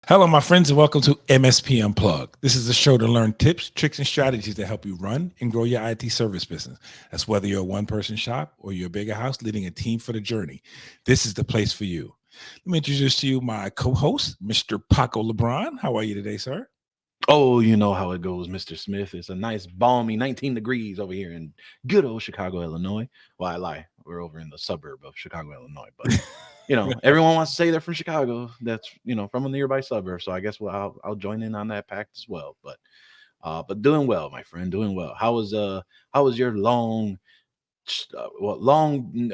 Hello, my friends, and welcome to MSP Unplugged. This is a show to learn tips, tricks, and strategies that help you run and grow your IT service business. That's whether you're a one-person shop or you're a bigger house leading a team for the journey. This is the place for you. Let me introduce to you my co-host, Mr. Paco Lebron. How are you today, sir? Oh, you know how it goes, Mr. Smith. It's a nice balmy 19 degrees over here in good old Chicago, Illinois. Well, I lie. We're over in the suburb of Chicago, Illinois. But everyone wants to say they're from Chicago. That's from a nearby suburb. So I guess I'll join in on that pact as well. But doing well, my friend, doing well. How was your long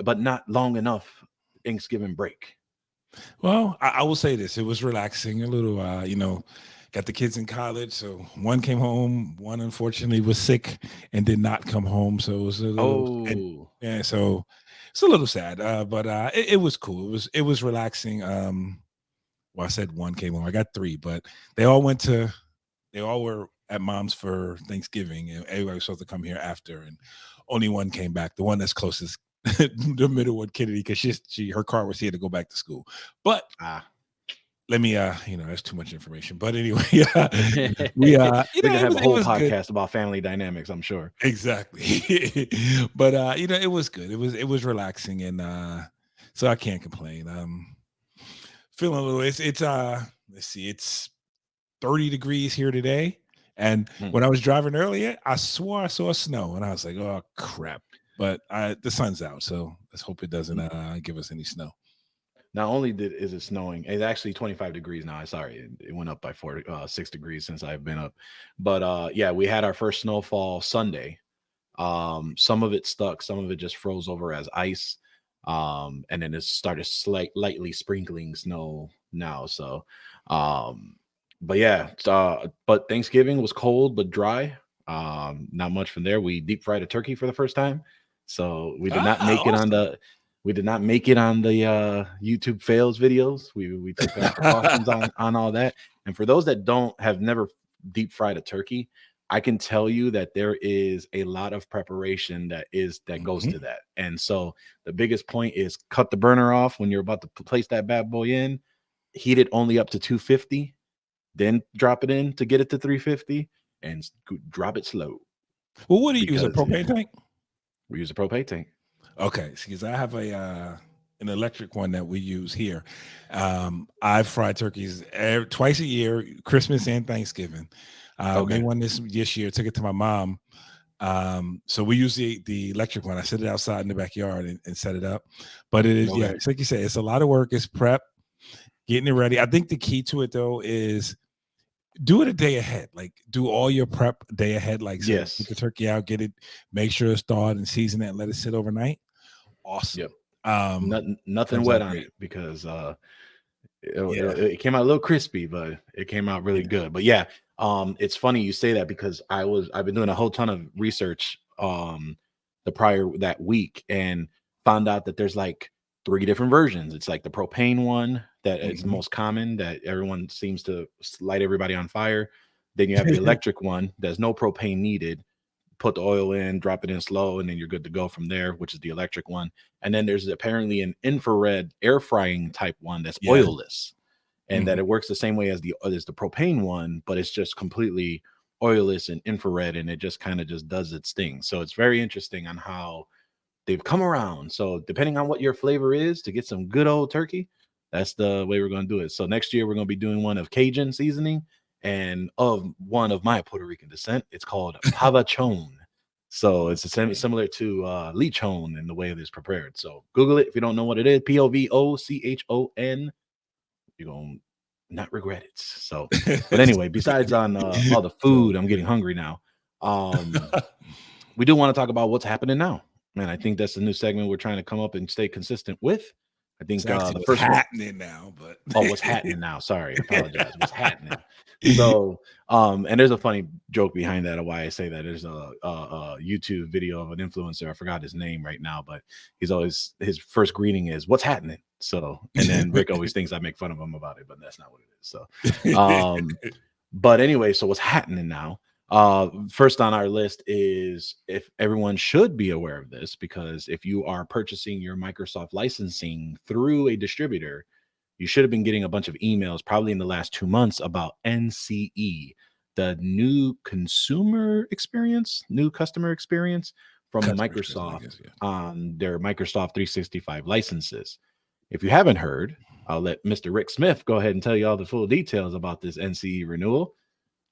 but not long enough Thanksgiving break? Well, I will say this. It was relaxing, a little, got the kids in college. So one came home, one unfortunately was sick and did not come home. So it was a little, Oh, yeah, so it's a little sad, but it was cool. It was relaxing. Well, I said one came home. I got three, but they all went to, they all were at mom's for Thanksgiving, and everybody was supposed to come here after, and only one came back. The one that's closest, the middle one, Kennedy, because her car was here to go back to school. But ah. let me, that's too much information. But anyway, we, We're gonna have a it whole was good. podcast about family dynamics, I'm sure. Exactly. But it was good. It was relaxing, and so I can't complain. Feeling a little, it's let's see, it's 30 degrees here today. And Mm. when I was driving earlier, I swore I saw snow, and I was like, oh crap. But the sun's out, so let's hope it doesn't give us any snow. Not only is it snowing, it's actually 25 degrees now. Sorry, it went up by 6 degrees since I've been up. But yeah, we had our first snowfall Sunday. Some of it stuck, some of it just froze over as ice. And then it started lightly sprinkling snow now. So but yeah, but Thanksgiving was cold but dry. Not much from there. We deep fried a turkey for the first time. So Awesome. we did not make it on the YouTube fails videos. We took precautions on all that. And for those that don't have never deep fried a turkey, I can tell you that there is a lot of preparation that goes Mhm. to that. And so the biggest point is cut the burner off when you're about to place that bad boy in, heat it only up to 250, then drop it in to get it to 350 and drop it slow Well, what do you use, a because propane tank? we use a propane tank. Okay, because I have a an electric one that we use here. I fry turkeys twice a year, Christmas and Thanksgiving. Made Okay. one this year. Took it to my mom. So we use the electric one. I set it outside in the backyard and set it up. But it is, yeah, Okay. it's like you said, it's a lot of work. It's prep, getting it ready. I think the key to it though is do it a day ahead. Like do all your prep a day ahead. Like so, get the Yes. turkey out, get it, make sure it's thawed and season it, and let it sit overnight. Awesome. Yep. Nothing Comes wet out on great. it because Yeah. it came out a little crispy, but it came out really Yeah. good. But yeah, it's funny you say that because I've been doing a whole ton of research the prior that week and found out that there's like three different versions. It's like the propane one that is the Mhm. most common that everyone seems to light everybody on fire. Then you have the electric one. There's no propane needed, put the oil in, drop it in slow, and then you're good to go from there, which is the electric one. And then there's apparently an infrared air frying type one that's Yes. oilless, and that Mhm. it works the same way as the propane one, but it's just completely oilless and infrared, and it just kind of just does its thing. So it's very interesting on how they've come around. So depending on what your flavor is to get some good old turkey, that's the way we're going to do it. So next year we're going to be doing one of Cajun seasoning and of one of my Puerto Rican descent. It's called pavachon. So it's similar to lechon in the way it is prepared. So Google it if you don't know what it is. Povocchon. You're going to not regret it. So, but anyway, besides on all the So food, I'm getting hungry now. Um, we do want to talk about what's happening now. And I think that's the new segment we're trying to come up and stay consistent with. I it's think actually the what's first one, happening now, but oh, what's happening now? Sorry, apologize. What's happening? So, and there's a funny joke behind that of why I say that. There's a YouTube video of an influencer. I forgot his name right now, but he's always his first greeting is "What's happening?" So, and then Rick always thinks I make fun of him about it, but that's not what it is. So, but anyway, so what's happening now? First on our list is if everyone should be aware of this, because if you are purchasing your Microsoft licensing through a distributor, you should have been getting a bunch of emails probably in the last 2 months about NCE, the new new customer experience from Customer experience, I Microsoft guess, yeah. on their Microsoft 365 licenses. If you haven't heard, I'll let Mr. Rick Smith go ahead and tell you all the full details about this NCE renewal.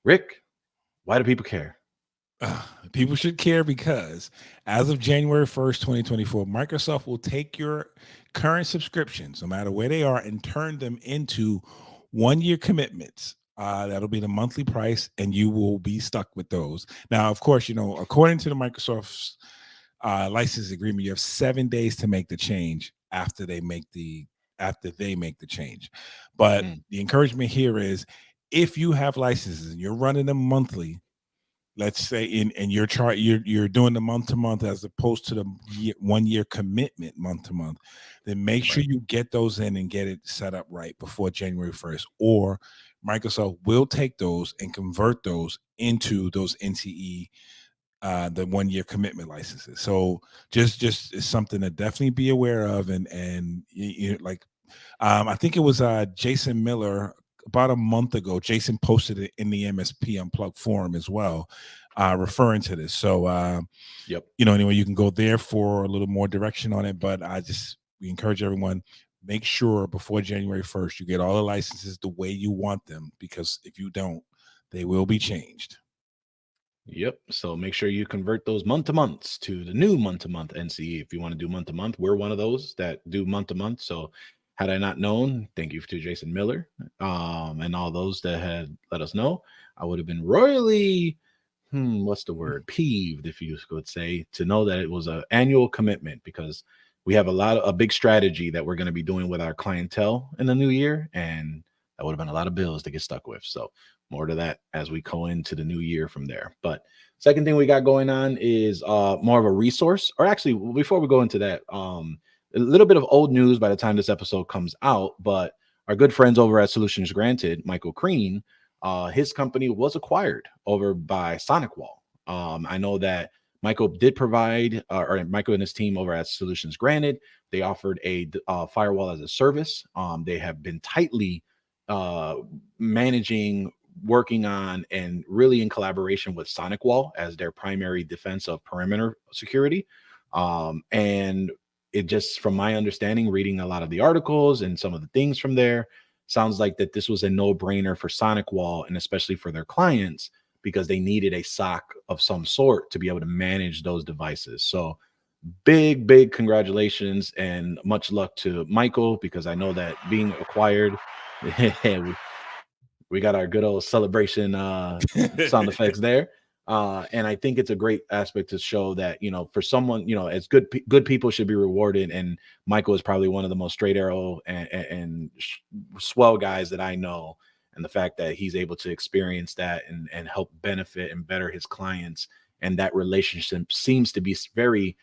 Rick, why do people care? People should care because as of January 1st, 2024, Microsoft will take your current subscriptions, no matter where they are, and turn them into 1 year commitments. That'll be the monthly price, and you will be stuck with those. Now, of course, according to the Microsoft's license agreement, you have 7 days to make the change after they make the change. But the encouragement here is if you have licenses and you're running them monthly, let's say in your chart you're doing the month to month as opposed to the 1 year commitment month to month, then make sure you get those in and get it set up right before January 1st, or Microsoft will take those and convert those into those NCE, the 1 year commitment licenses. So just is something to definitely be aware of. And like I think it was Jason Miller about a month ago. Jason posted it in the MSP Unplugged forum as well, referring to this. So, anyway, you can go there for a little more direction on it. But we encourage everyone, make sure before January 1st, you get all the licenses the way you want them, because if you don't, they will be changed. Yep. So make sure you convert those month to months to the new month to month NCE. If you want to do month to month, we're one of those that do month to month. So had I not known, thank you to Jason Miller, and all those that had let us know, I would have been royally, what's the word? Peeved, if you could say, to know that it was an annual commitment, because we have a big strategy that we're going to be doing with our clientele in the new year, and that would have been a lot of bills to get stuck with. So more to that as we go into the new year from there. But second thing we got going on is more of a resource, or actually before we go into that, a little bit of old news by the time this episode comes out, but our good friends over at Solutions Granted, Michael Crean, his company was acquired over by SonicWall. I know that Michael did provide, or Michael and his team over at Solutions Granted, they offered a firewall as a service. They have been tightly managing, working on, and really in collaboration with SonicWall as their primary defense of perimeter security. And it just, from my understanding, reading a lot of the articles and some of the things from there, sounds like that this was a no-brainer for SonicWall, and especially for their clients, because they needed a SOC of some sort to be able to manage those devices. So big congratulations and much luck to Michael, because I know that being acquired, we got our good old celebration sound effects there. And I think it's a great aspect to show that, for someone, as good people should be rewarded. And Michael is probably one of the most straight arrow and swell guys that I know. And the fact that he's able to experience that and help benefit and better his clients, and that relationship seems to be very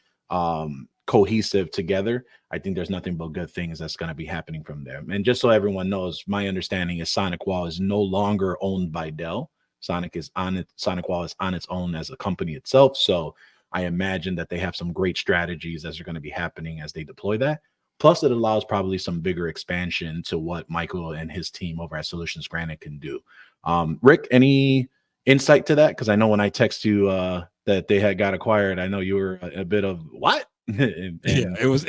cohesive together. I think there's nothing but good things that's going to be happening from there. And just so everyone knows, my understanding is SonicWall is no longer owned by Dell. SonicWall is on its own as a company itself. So I imagine that they have some great strategies that are going to be happening as they deploy that. Plus, it allows probably some bigger expansion to what Michael and his team over at Solutions Granted can do. Rick, any insight to that? Because I know when I text you that they had got acquired, I know you were a bit of what? and yeah, it was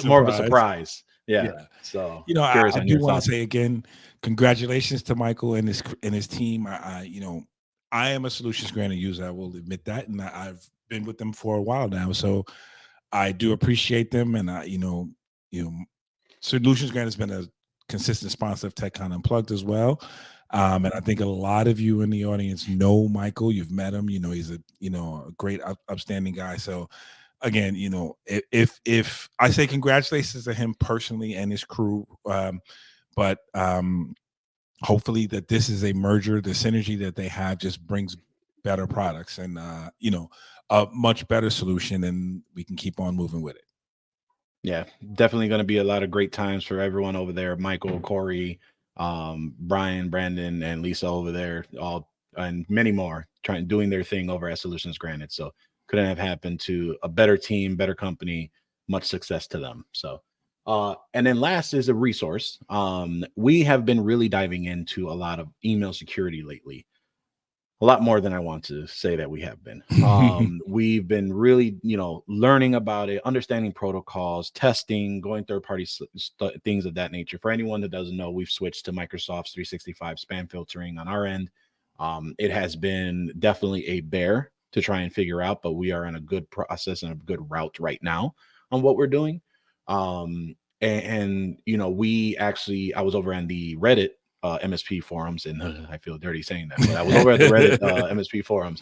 more of a surprise. Yeah. So I on do your want thoughts. to say again, congratulations to Michael and his team. I am a Solutions Granted user. I will admit that, and I've been with them for a while now, so I do appreciate them. And Solutions Granted has been a consistent sponsor of TechCon Unplugged as well. And I think a lot of you in the audience know Michael. You've met him. He's a great upstanding guy. So again, if I say congratulations to him personally and his crew, but hopefully that this is a merger, the synergy that they have just brings better products and a much better solution, and we can keep on moving with it. Yeah, definitely going to be a lot of great times for everyone over there. Michael, Corey, Brian, Brandon, and Lisa over there, all and many more doing their thing over at Solutions Granted. So couldn't have happened to a better team, better company. Much success to them. So And then last is a resource. We have been really diving into a lot of email security lately, a lot more than I want to say that we have been. We've been really, learning about it, understanding protocols, testing, going third party things of that nature. For anyone that doesn't know, we've switched to Microsoft's 365 spam filtering on our end. It has been definitely a bear to try and figure out, but we are in a good process and a good route right now on what we're doing. We actually, I was over on the Reddit MSP forums, and I feel dirty saying that, but I was over at the Reddit MSP forums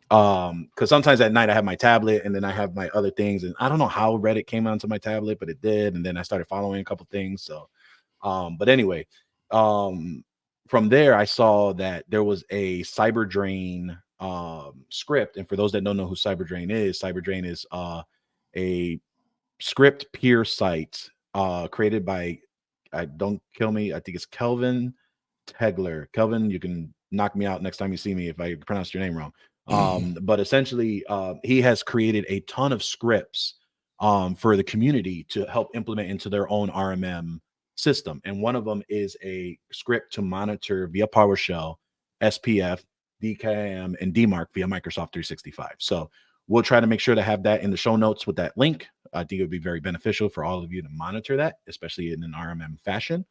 because sometimes at night I have my tablet and then I have my other things, and I don't know how Reddit came onto my tablet, but it did, and then I started following a couple things. So, but anyway, from there I saw that there was a cyber drain script, and for those that don't know who cyber drain is a script peer site created by, don't kill me, I think it's Kelvin Tegler. Kelvin, you can knock me out next time you see me if I pronounce your name wrong. But essentially, he has created a ton of scripts for the community to help implement into their own RMM system. And one of them is a script to monitor via PowerShell, SPF, DKIM, and DMARC via Microsoft 365. So we'll try to make sure to have that in the show notes with that link. I think it would be very beneficial for all of you to monitor that, especially in an RMM fashion,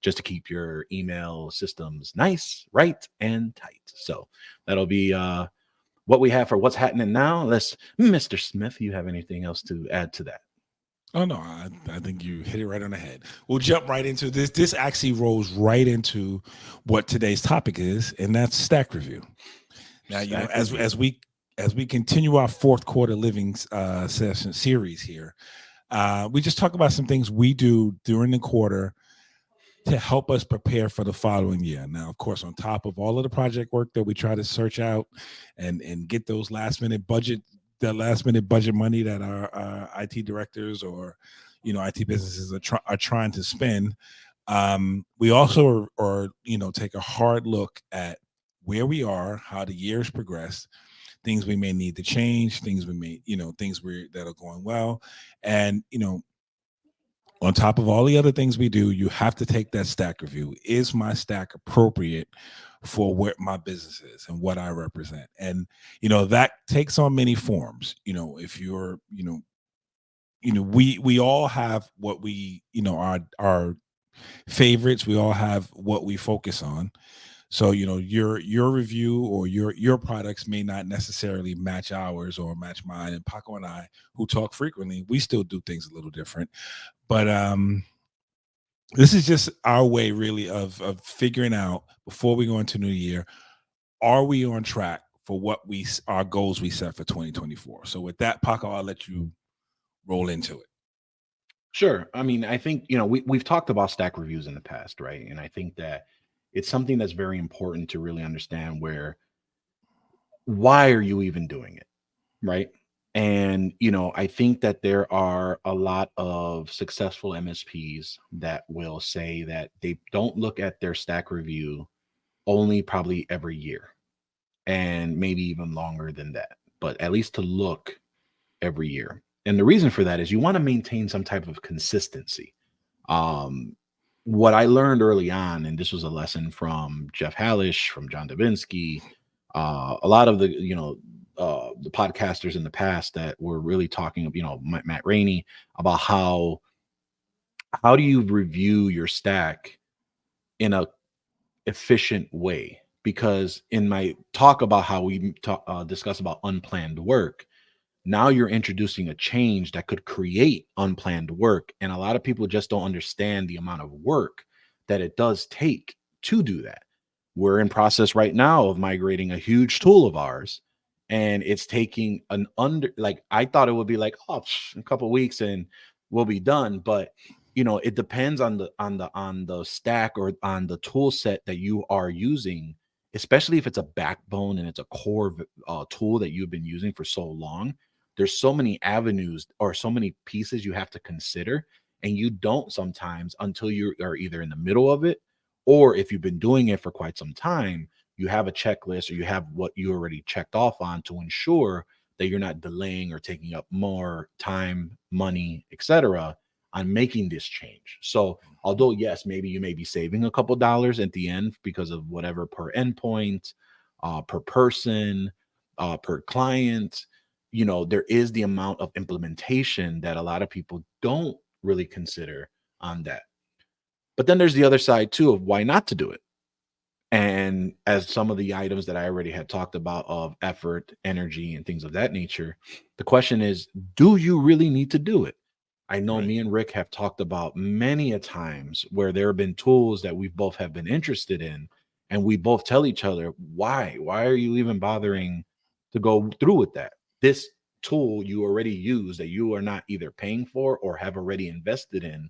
just to keep your email systems nice, right, and tight. So that'll be what we have for what's happening now. Unless, Mr. Smith, you have anything else to add to that? Oh no, I think you hit it right on the head. We'll jump right into this. This actually rolls right into what today's topic is, and that's stack review. Now, as we continue our fourth quarter living session series here, we just talk about some things we do during the quarter to help us prepare for the following year. Now, of course, on top of all of the project work that we try to search out and get those last minute budget money that our IT directors or IT businesses are trying to spend. We also are take a hard look at where we are, how the years progressed, things we may need to change, things we may things that are going well, and on top of all the other things we do, you have to take that stack review. Is my stack appropriate for where my business is and what I represent? And that takes on many forms. If you're, we all have what we, our favorites. We all have what we focus on. So your review or your products may not necessarily match ours or match mine. And Paco and I, who talk frequently, we still do things a little different. But this is just our way, really, of figuring out before we go into New Year, are we on track for what our goals we set for 2024? So with that, Paco, I'll let you roll into it. Sure. I mean, I think, we've talked about stack reviews in the past, right? And I think that it's something that's very important to really understand why are you even doing it, right? And, I think that there are a lot of successful MSPs that will say that they don't look at their stack review only probably every year and maybe even longer than that, but at least to look every year. And the reason for that is you want to maintain some type of consistency. What I learned early on, and this was a lesson from Jeff Hallish, from John Davinsky, a lot of the podcasters in the past that were really talking, Matt Rainey, about how do you review your stack in a efficient way? Because in my talk about how we discuss about unplanned work, now you're introducing a change that could create unplanned work. And a lot of people just don't understand the amount of work that it does take to do that. We're in process right now of migrating a huge tool of ours, and it's taking I thought it would be like, a couple of weeks and we'll be done. But it depends on the stack or on the tool set that you are using, especially if it's a backbone and it's a core tool that you've been using for so long. There's so many avenues or so many pieces you have to consider, and you don't sometimes until you are either in the middle of it, or if you've been doing it for quite some time, you have a checklist or you have what you already checked off on to ensure that you're not delaying or taking up more time, money, etc., on making this change. So although yes, maybe you may be saving a couple dollars at the end because of whatever per endpoint, per person, per client, there is the amount of implementation that a lot of people don't really consider on that. But then there's the other side too of why not to do it. And as some of the items that I already had talked about of effort, energy, and things of that nature, the question is, do you really need to do it? I know Right. me and Rick have talked about many a times where there have been tools that we both have been interested in, and we both tell each other, why? Why are you even bothering to go through with that? This tool you already use that you are not either paying for or have already invested in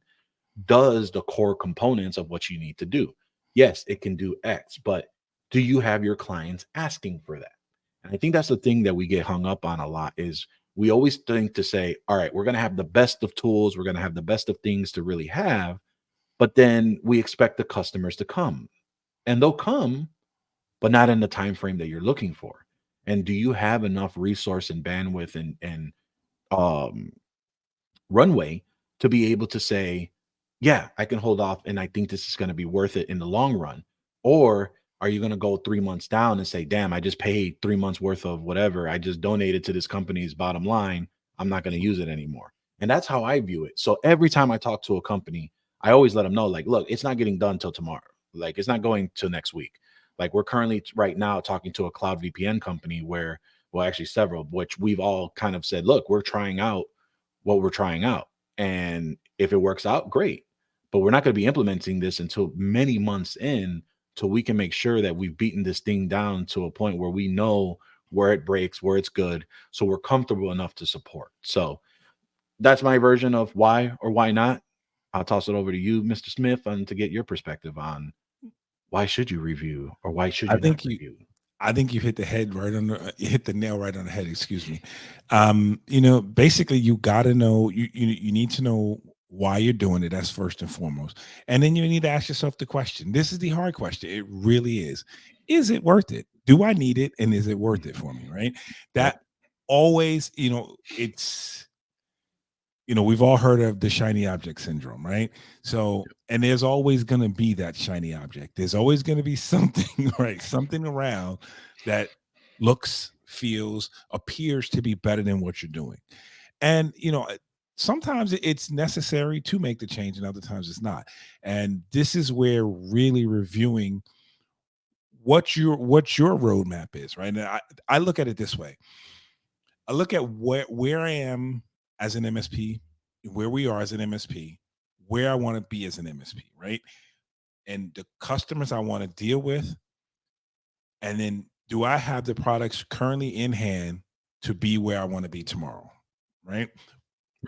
does the core components of what you need to do. Yes, it can do X, but do you have your clients asking for that? And I think that's the thing that we get hung up on a lot is we always think to say, all right, we're going to have the best of tools, we're going to have the best of things to really have, but then we expect the customers to come. And they'll come, but not in the time frame that you're looking for. And do you have enough resource and bandwidth and um runway to be able to say, yeah, I can hold off and I think this is going to be worth it in the long run? Or are you going to go 3 months down and say, damn, I just paid 3 months worth of whatever. I just donated to this company's bottom line. I'm not going to use it anymore. And that's how I view it. So every time I talk to a company, I always let them know, like, look, it's not getting done till tomorrow. Like, it's not going till next week. Like, we're currently right now talking to a cloud VPN company where, well, actually several, which we've all kind of said, look, we're trying out what we're trying out. And if it works out, great. But we're not going to be implementing this until many months in, till we can make sure that we've beaten this thing down to a point where we know where it breaks, where it's good. So we're comfortable enough to support. So that's my version of why or why not. I'll toss it over to you, Mr. Smith, and to get your perspective on why should you review or why should I you not think you review? I think you hit the head right on the you hit the nail right on the head, excuse me. Basically you gotta know you need to know why you're doing it. That's first and foremost. And then you need to ask yourself the question. This is the hard question. It really is. Is it worth it? Do I need it? And is it worth it for me? Right. Yep. That always, it's we've all heard of the shiny object syndrome, right? So, and there's always going to be that shiny object. There's always going to be something, right? Something around that looks, feels, appears to be better than what you're doing. And, sometimes it's necessary to make the change and other times it's not. And this is where really reviewing what your roadmap is, right? And I look at it this way. I look at where I am as an MSP, where we are as an MSP, where I want to be as an MSP, right? And the customers I want to deal with, and then do I have the products currently in hand to be where I want to be tomorrow, right?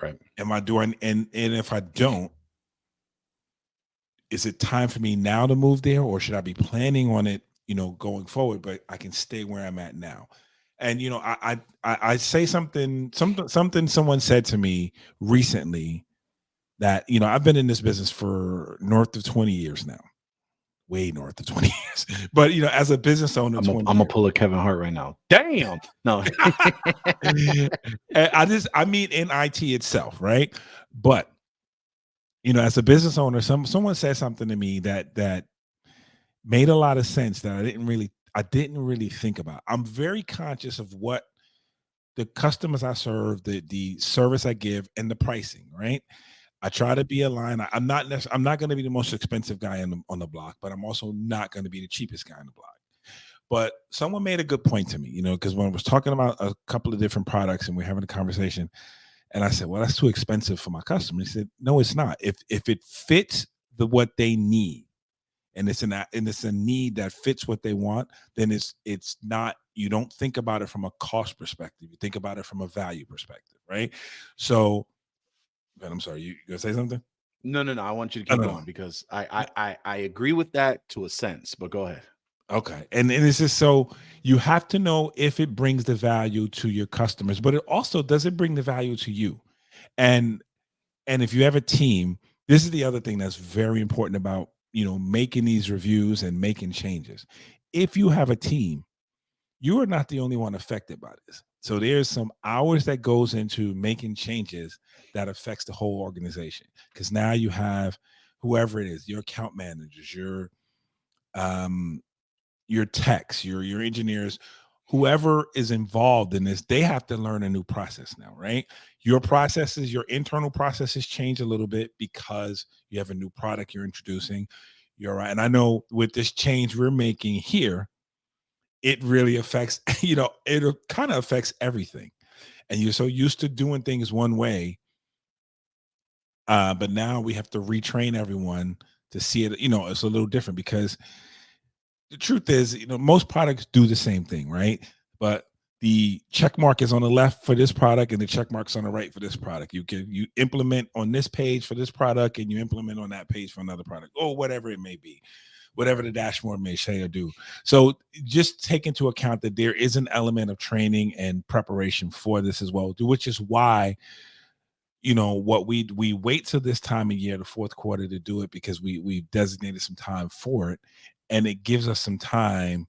Right. Am I doing and if I don't, is it time for me now to move there, or should I be planning on it, going forward? But I can stay where I'm at now. And I say something someone said to me recently that I've been in this business for north of 20 years now, way north of 20 years. But as a business owner, I'm 20 gonna years. pull a Kevin Hart right now. Damn. No. And I mean in IT itself, right? But as a business owner, someone said something to me that made a lot of sense that I didn't really think about. I'm very conscious of what the customers I serve, the service I give, and the pricing, right? I try to be aligned. I'm not going to be the most expensive guy on the block, but I'm also not going to be the cheapest guy on the block. But someone made a good point to me, because when I was talking about a couple of different products and we're having a conversation, and I said, "Well, that's too expensive for my customer." He said, "No, it's not. If it fits what they need, and it's a need that fits what they want, then it's not. You don't think about it from a cost perspective. You think about it from a value perspective, right? So, but I'm sorry, you gonna say something? No, no, no. I want you to No, keep no, no. going because I agree with that to a sense, but go ahead. Okay. And it's just so you have to know if it brings the value to your customers, but it also does it bring the value to you. And and if you have a team, this is the other thing that's very important about, making these reviews and making changes. If you have a team, you are not the only one affected by this. So there's some hours that goes into making changes that affects the whole organization, because now you have whoever it is, your account managers, um your techs, your engineers, whoever is involved in this, they have to learn a new process now, right? Your processes, your internal processes change a little bit because you have a new product you're introducing. You're right. And I know with this change we're making here, it really affects, it kind of affects everything. And you're so used to doing things one way, but now we have to retrain everyone to see it. It's a little different because the truth is, most products do the same thing, right? But the check mark is on the left for this product and the check mark's on the right for this product. You implement on this page for this product and you implement on that page for another product, or whatever it may be, whatever the dashboard may say or do. So just take into account that there is an element of training and preparation for this as well, which is why what we wait till this time of year, the fourth quarter, to do it, because we've designated some time for it, and it gives us some time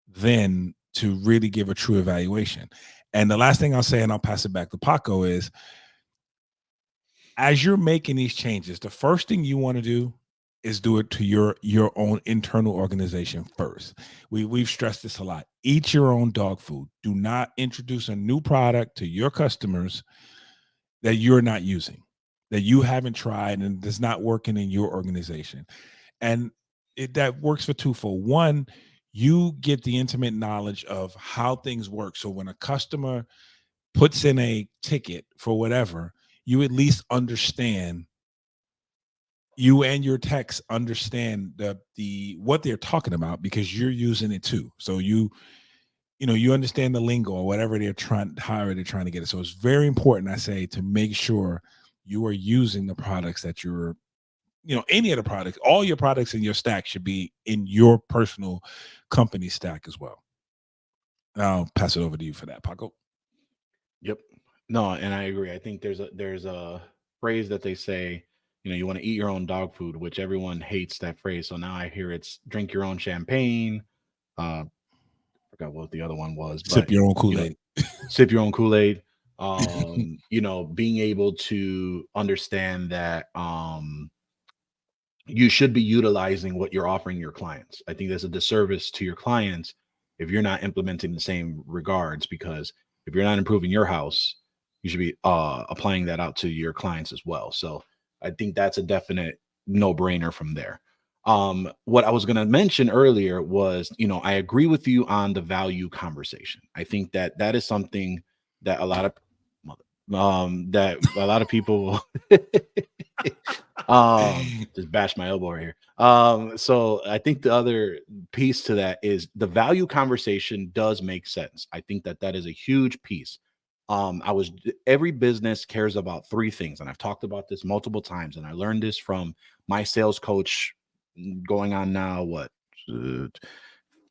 then to really give a true evaluation. And the last thing I'll say, and I'll pass it back to Paco, is as you're making these changes, the first thing you want to do is do it to your own internal organization first. We've stressed this a lot. Eat your own dog food. Do not introduce a new product to your customers that you're not using, that you haven't tried and is not working in your organization. And that works for twofold. One, you get the intimate knowledge of how things work. So when a customer puts in a ticket for whatever, you at least understand, you and your techs understand the what they're talking about, because you're using it too. So you understand the lingo or whatever however they're trying to get it. So it's very important, I say, to make sure you are using the products that you're, any of the products, all your products in your stack should be in your personal company stack as well. And I'll pass it over to you for that, Paco. Yep. No, and I agree. I think there's a phrase that they say, you want to eat your own dog food, which everyone hates that phrase. So now I hear it's drink your own champagne. Forgot what the other one was, Sip but your own you know, Kool-Aid. sip your own Kool-Aid. Being able to understand that you should be utilizing what you're offering your clients. I think there's a disservice to your clients if you're not implementing the same regards, because if you're not improving your house, you should be applying that out to your clients as well. So I think that's a definite no-brainer from there. What I was going to mention earlier was, I agree with you on the value conversation. I think that that is something that a lot of people just bash my elbow right here. So I think the other piece to that is the value conversation does make sense. I think that that is a huge piece. Every business cares about three things, and I've talked about this multiple times, and I learned this from my sales coach going on now, uh,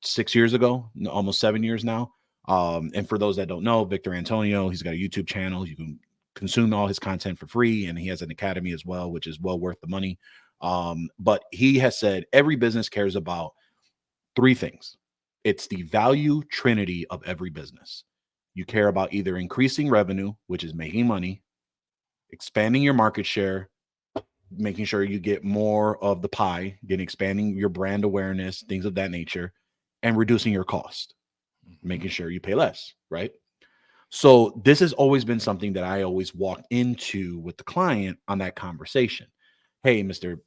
6 years ago, almost 7 years now. And for those that don't know, Victor Antonio, he's got a YouTube channel. You can consume all his content for free, and he has an academy as well, which is well worth the money. But he has said every business cares about three things. It's the value trinity of every business. You care about either increasing revenue, which is making money, expanding your market share, making sure you get more of the pie, expanding your brand awareness, things of that nature, and reducing your cost, making sure you pay less, right? So this has always been something that I always walk into with the client on that conversation. Hey, Mr.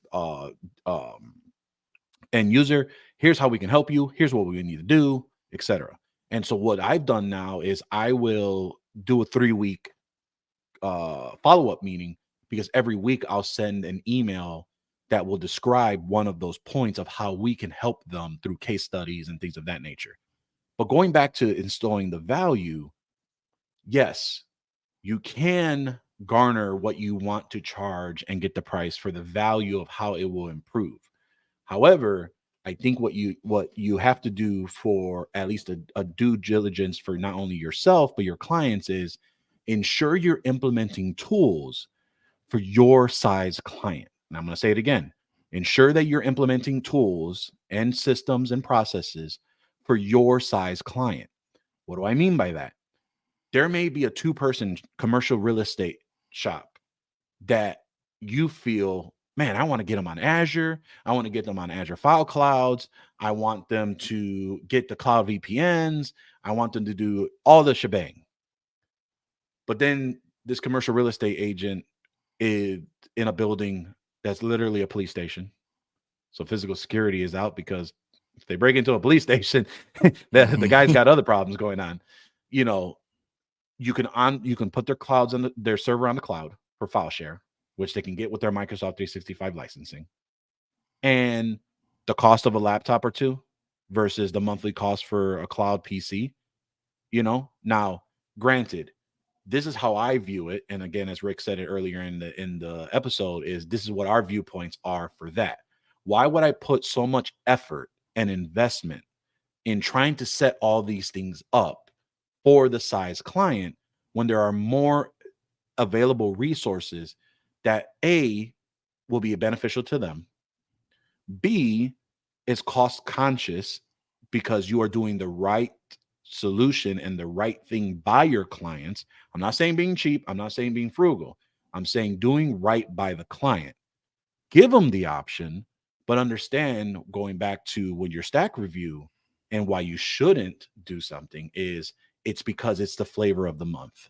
End user, here's how we can help you. Here's what we need to do, etc. And so what I've done now is I will do a 3-week follow-up meeting, because every week I'll send an email that will describe one of those points of how we can help them through case studies and things of that nature. But going back to installing the value, yes, you can garner what you want to charge and get the price for the value of how it will improve. However, I think what you have to do for at least a due diligence for not only yourself but your clients is ensure you're implementing tools for your size client. And I'm going to say it again. Ensure that you're implementing tools and systems and processes for your size client. What do I mean by that? There may be a 2-person commercial real estate shop that you feel, man, I want to get them on Azure. I want to get them on Azure File Clouds. I want them to get the cloud VPNs. I want them to do all the shebang. But then this commercial real estate agent is in a building that's literally a police station. So physical security is out because if they break into a police station, the guy's got other problems going on. You know, you can put their clouds on their server on the cloud for file share, which they can get with their Microsoft 365 licensing. And the cost of a laptop or two versus the monthly cost for a cloud PC, Now, granted, this is how I view it. And again, as Rick said it earlier in the episode, this is what our viewpoints are for that. Why would I put so much effort and investment in trying to set all these things up for the size client when there are more available resources that A, will be beneficial to them, B, is cost conscious because you are doing the right solution and the right thing by your clients. I'm not saying being cheap. I'm not saying being frugal. I'm saying doing right by the client. Give them the option, but understand, going back to when your stack review and why you shouldn't do something is it's because it's the flavor of the month.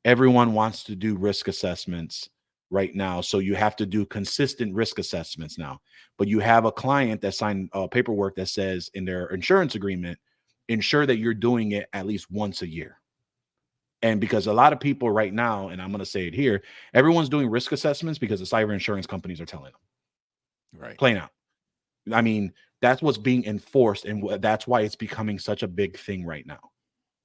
Everyone wants to do risk assessments right now. So you have to do consistent risk assessments now. But you have a client that signed paperwork that says in their insurance agreement, ensure that you're doing it at least once a year. And because a lot of people right now, and I'm going to say it here, everyone's doing risk assessments because the cyber insurance companies are telling them. Right. Plain out. I mean, that's what's being enforced. And that's why it's becoming such a big thing right now.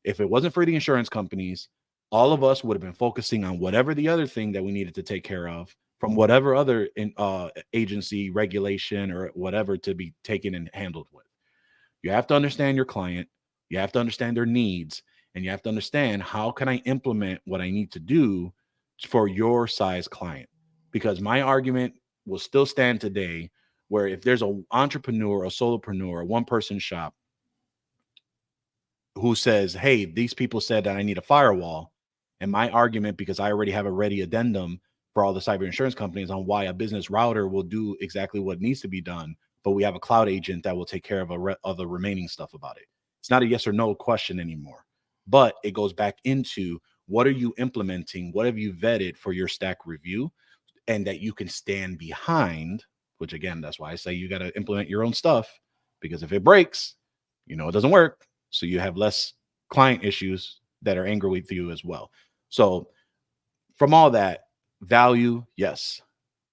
If it wasn't for the insurance companies, all of us would have been focusing on whatever the other thing that we needed to take care of from whatever other agency regulation or whatever to be taken and handled with. You have to understand your client. You have to understand their needs, and you have to understand how can I implement what I need to do for your size client. Because my argument will still stand today, where if there's an entrepreneur, a solopreneur, a one-person shop who says, hey, these people said that I need a firewall. And my argument, because I already have a ready addendum for all the cyber insurance companies on why a business router will do exactly what needs to be done, but we have a cloud agent that will take care of the remaining stuff about it. It's not a yes or no question anymore, but it goes back into what are you implementing? What have you vetted for your stack review and that you can stand behind, which again, that's why I say you got to implement your own stuff, because if it breaks, it doesn't work. So you have less client issues that are angry with you as well. So from all that, value, yes,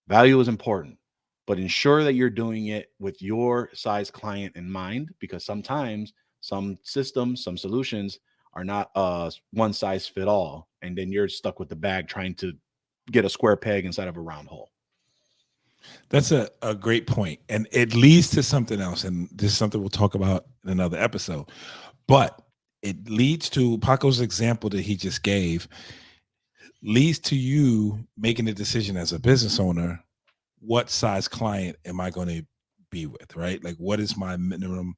value is important, but ensure that you're doing it with your size client in mind, because sometimes some systems, some solutions are not one size fit all. And then you're stuck with the bag trying to get a square peg inside of a round hole. That's a great point. And it leads to something else. And this is something we'll talk about in another episode. But it leads to Paco's example that he just gave, leads to you making a decision as a business owner. What size client am I going to be with, right? Like, what is my minimum?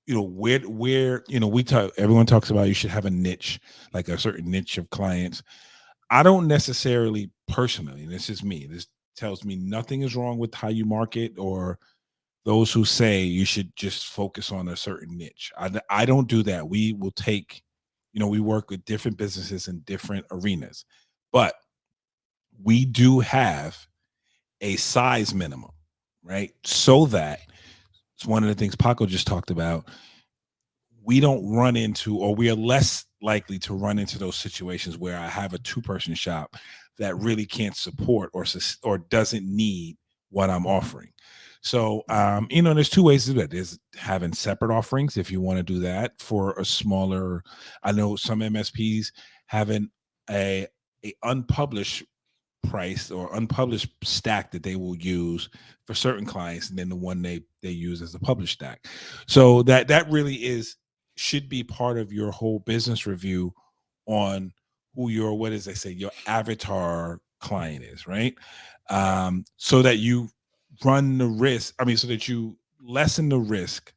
Where everyone talks about you should have a niche, like a certain niche of clients. I don't necessarily personally, and this is me, this tells me nothing is wrong with how you market or those who say you should just focus on a certain niche. I don't do that. We will take, we work with different businesses in different arenas, but we do have a size minimum, right? So that it's one of the things Paco just talked about. We don't run into, or we are less likely to run into those situations where I have a 2-person shop that really can't support or doesn't need what I'm offering. So, there's 2 ways to do that. There's having separate offerings if you want to do that for a smaller. I know some MSPs having a unpublished price or unpublished stack that they will use for certain clients, and then the one they use as a published stack. So that really should be part of your whole business review on who your, what is they say, your avatar client is, right? So that you run the risk. So that you lessen the risk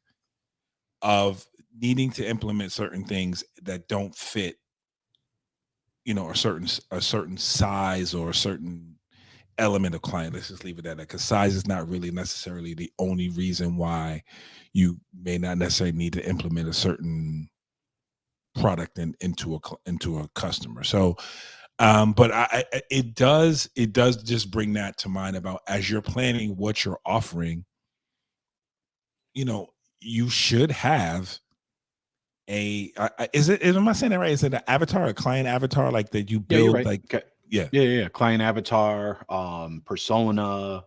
of needing to implement certain things that don't fit a certain size or a certain element of client. Let's just leave it at that, because size is not really necessarily the only reason why you may not necessarily need to implement a certain product into a customer. So but it does just bring that to mind about, as you're planning what you're offering, you know, you should have am I saying that right? Is it an avatar, a client avatar, like that you Yeah, you're build, right. like, Okay. yeah. Yeah. Client avatar, persona,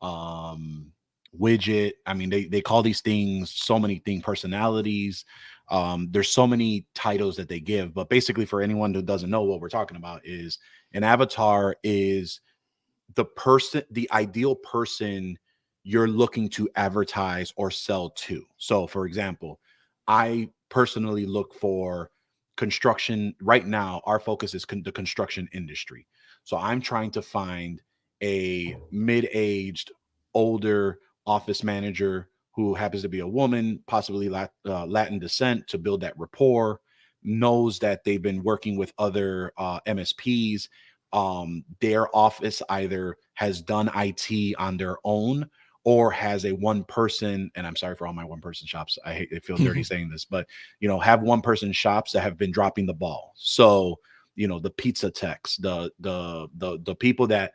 um, widget. I mean, they call these things so many things, personalities. There's so many titles that they give, but basically, for anyone who doesn't know, what we're talking about is an avatar is the person, the ideal person you're looking to advertise or sell to. So, for example, I personally look for construction. Right now, our focus is the construction industry. So, I'm trying to find a mid aged, older office manager who happens to be a woman, possibly Latin descent, to build that rapport, knows that they've been working with other MSPs. Their office either has done IT on their own or has a one person, and I'm sorry for all my one person shops. I feel dirty saying this, but have one person shops that have been dropping the ball. So, the pizza techs, the people that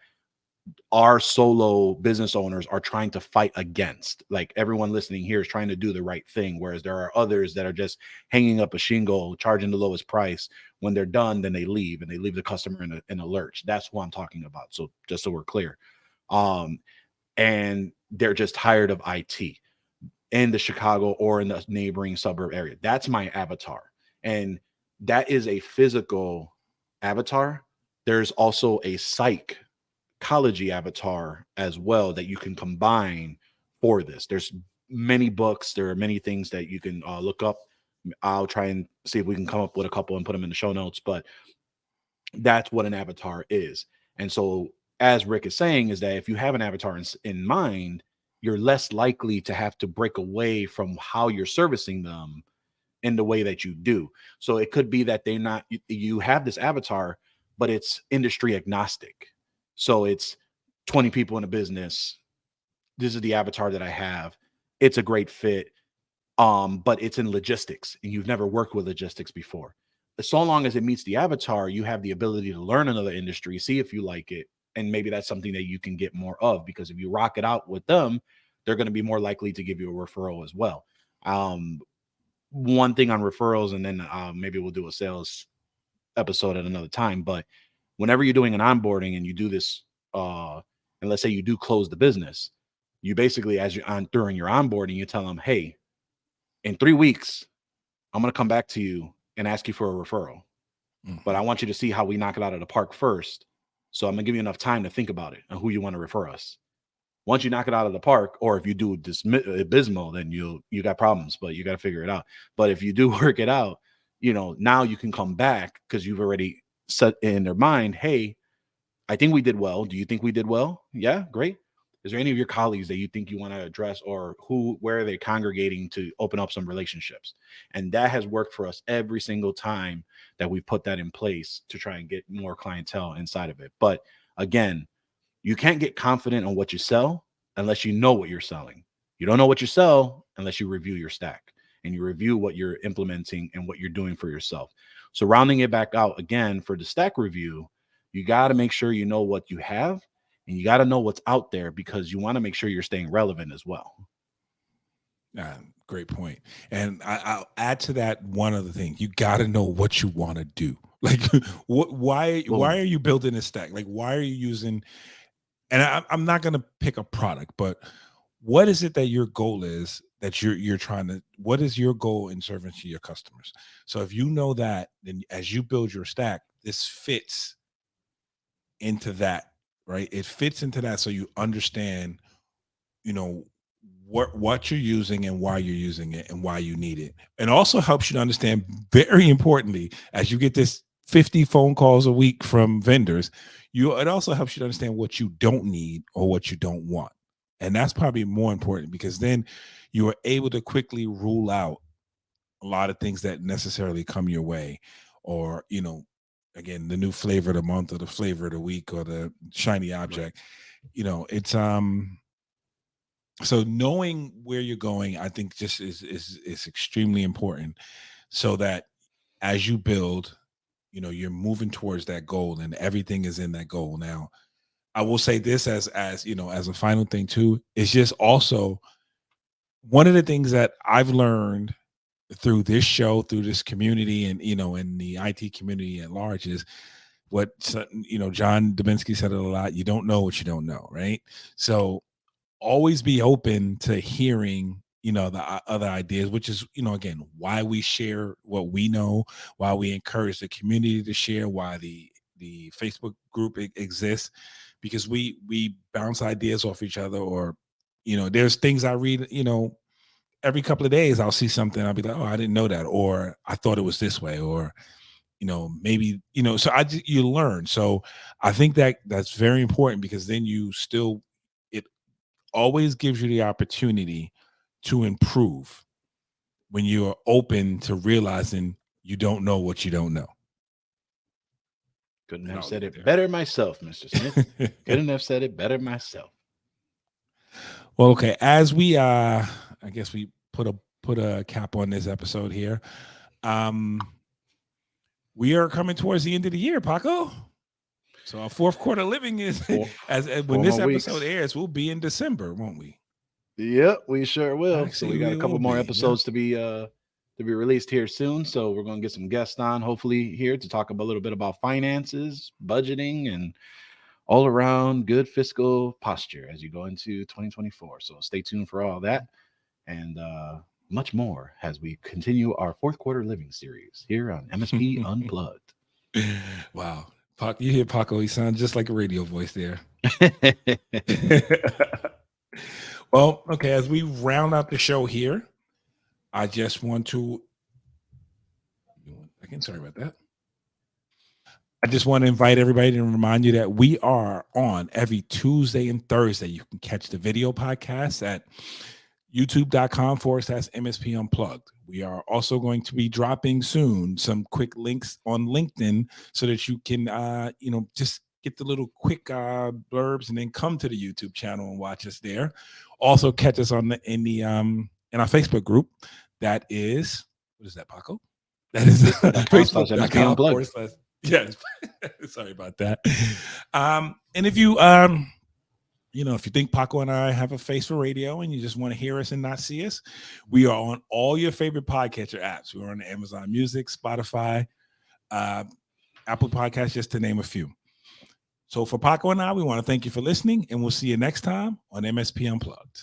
our solo business owners are trying to fight against. Like, everyone listening here is trying to do the right thing, whereas there are others that are just hanging up a shingle, charging the lowest price. When they're done, then they leave, and they leave the customer in a lurch. That's what I'm talking about. So, just so we're clear, um and they're just tired of IT in the Chicago or in the neighboring suburb area. That's my avatar. And that is a physical avatar. There's also a psychology avatar as well that you can combine for this. There's many books. There are many things that you can look up. I'll try and see if we can come up with a couple and put them in the show notes, but that's what an avatar is. And so, as Rick is saying, is that if you have an avatar in mind, you're less likely to have to break away from how you're servicing them in the way that you do. So it could be that they're not, you have this avatar, but it's industry agnostic. So it's 20 people in a business. This is the avatar that I have. It's a great fit. But it's in logistics and you've never worked with logistics before. So long as it meets the avatar, you have the ability to learn another industry, see if you like it, and maybe that's something that you can get more of, because if you rock it out with them, they're going to be more likely to give you a referral as well. Um, One thing on referrals, and then maybe we'll do a sales episode at another time. But whenever you're doing an onboarding and you do this, and let's say you do close the business, you basically, as you're on during your onboarding, you tell them, hey, in 3 weeks, I'm going to come back to you and ask you for a referral. But I want you to see how we knock it out of the park first. So I'm going to give you enough time to think about it and who you want to refer us. Once you knock it out of the park, or if you do this abysmal, then you got problems, but you got to figure it out. But if you do work it out, now you can come back because you've already set in their mind, hey, I think we did well. Do you think we did well? Yeah, great. Is there any of your colleagues that you think you want to address, or where are they congregating to open up some relationships? And that has worked for us every single time that we put that in place to try and get more clientele inside of it. But again, you can't get confident on what you sell unless you know what you're selling. You don't know what you sell unless you review your stack and you review what you're implementing and what you're doing for yourself. So rounding it back out again for the stack review, you got to make sure you know what you have and you got to know what's out there, because you want to make sure you're staying relevant as well. Great point. And I'll add to that one other thing. You got to know what you want to do. Like, why are you building a stack? Like, why are you using? And I'm not going to pick a product, but what is it that your goal is, that you're trying to? What is your goal in serving to your customers? So if you know that, then as you build your stack, this fits into that, right? It fits into that, so you understand, you know, what you're using and why you're using it and why you need it. And also helps you to understand, very importantly, as you get this 50 phone calls a week from vendors, it also helps you to understand what you don't need or what you don't want. And that's probably more important, because then you are able to quickly rule out a lot of things that necessarily come your way, or again, the new flavor of the month or the flavor of the week or the shiny object. It's so knowing where you're going, I think just is extremely important, so that as you build, you're moving towards that goal and everything is in that goal. Now, I will say this as as a final thing too, it's just also one of the things that I've learned through this show, through this community, and in the IT community at large, is what John Dubinsky said it a lot. You don't know what you don't know, right? So always be open to hearing the other ideas, which is again why we share what we know, why we encourage the community to share, why the Facebook group exists, because we bounce ideas off each other. Or there's things I read, every couple of days I'll see something, I'll be like, oh, I didn't know that, or I thought it was this way, or maybe so you learn. So I think that's very important, because then it always gives you the opportunity to improve when you're open to realizing you don't know what you don't know. Couldn't And have I'll said leave it it better myself, Mr. Smith. Couldn't have said it better myself. Well, okay, as we I guess we put a cap on this episode here. We are coming towards the end of the year, Paco. So our fourth quarter living is as when four this more episode weeks. airs, we'll be in December, won't we? Yep, we sure will. So Actually, we got we a couple will more be. episodes to be released here soon. So we're gonna get some guests on, hopefully, here to talk a little bit about finances, budgeting, and all around good fiscal posture as you go into 2024. So stay tuned for all that and much more as we continue our fourth quarter living series here on MSP Unplugged. Wow. You hear Paco, he sounds just like a radio voice there. Well, okay, as we round out the show here, I just want to sorry about that. I just want to invite everybody to remind you that we are on every Tuesday and Thursday. You can catch the video podcast at youtube.com/MSP Unplugged. We are also going to be dropping soon some quick links on LinkedIn so that you can, just get the little quick blurbs and then come to the YouTube channel and watch us there. Also catch us in our Facebook group. That is, what is that, Paco? That is Facebook.com/MSP Yes. Sorry about that. And if you, if you think Paco and I have a face for radio and you just want to hear us and not see us, we are on all your favorite podcatcher apps. We're on Amazon Music, Spotify, Apple Podcasts, just to name a few. So for Paco and I, we want to thank you for listening, and we'll see you next time on MSP Unplugged.